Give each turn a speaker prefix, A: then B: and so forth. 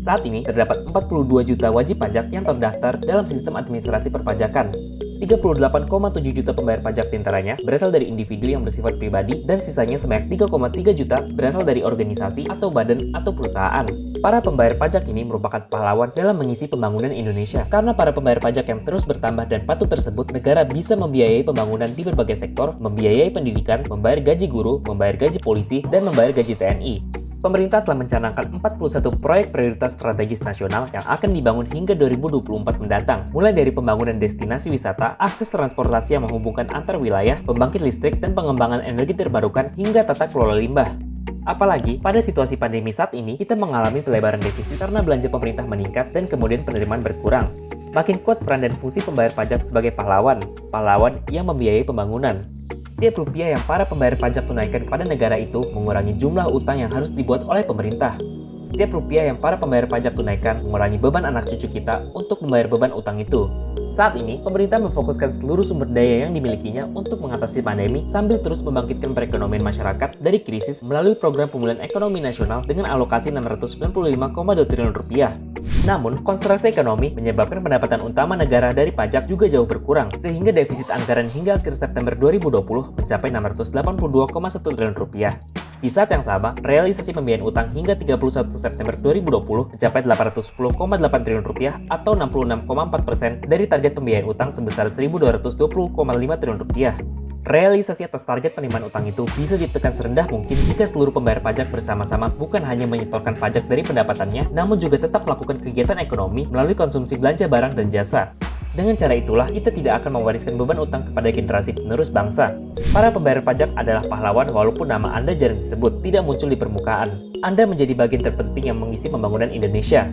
A: Saat ini, terdapat 42 juta wajib pajak yang terdaftar dalam sistem administrasi perpajakan. 38,7 juta pembayar pajak diantaranya berasal dari individu yang bersifat pribadi dan sisanya sebanyak 3,3 juta berasal dari organisasi atau badan atau perusahaan. Para pembayar pajak ini merupakan pahlawan dalam mengisi pembangunan Indonesia. Karena para pembayar pajak yang terus bertambah dan patuh tersebut, negara bisa membiayai pembangunan di berbagai sektor, membiayai pendidikan, membayar gaji guru, membayar gaji polisi, dan membayar gaji TNI. Pemerintah telah mencanangkan 41 proyek prioritas strategis nasional yang akan dibangun hingga 2024 mendatang, mulai dari pembangunan destinasi wisata, akses transportasi yang menghubungkan antar wilayah, pembangkit listrik, dan pengembangan energi terbarukan hingga tata kelola limbah. Apalagi, pada situasi pandemi saat ini, kita mengalami pelebaran defisit karena belanja pemerintah meningkat dan kemudian penerimaan berkurang. Makin kuat peran dan fungsi pembayar pajak sebagai pahlawan yang membiayai pembangunan. Setiap rupiah yang para pembayar pajak tunaikan kepada negara itu mengurangi jumlah utang yang harus dibuat oleh pemerintah. Setiap rupiah yang para pembayar pajak tunaikan mengurangi beban anak cucu kita untuk membayar beban utang itu. Saat ini, pemerintah memfokuskan seluruh sumber daya yang dimilikinya untuk mengatasi pandemi sambil terus membangkitkan perekonomian masyarakat dari krisis melalui program pemulihan ekonomi nasional dengan alokasi 695,2 triliun rupiah. Namun, konstruksi ekonomi menyebabkan pendapatan utama negara dari pajak juga jauh berkurang, sehingga defisit anggaran hingga akhir September 2020 mencapai 682,1 triliun rupiah. Di saat yang sama, realisasi pembiayaan utang hingga 31 September 2020 mencapai 810,8 triliun rupiah atau 66,4% dari target pembiayaan utang sebesar 1.220,5 triliun rupiah. Realisasi atas target penerimaan utang itu bisa ditekan serendah mungkin jika seluruh pembayar pajak bersama-sama bukan hanya menyetorkan pajak dari pendapatannya, namun juga tetap melakukan kegiatan ekonomi melalui konsumsi belanja barang dan jasa. Dengan cara itulah, kita tidak akan mewariskan beban utang kepada generasi penerus bangsa. Para pembayar pajak adalah pahlawan walaupun nama Anda jarang disebut, tidak muncul di permukaan. Anda menjadi bagian terpenting yang mengisi pembangunan Indonesia.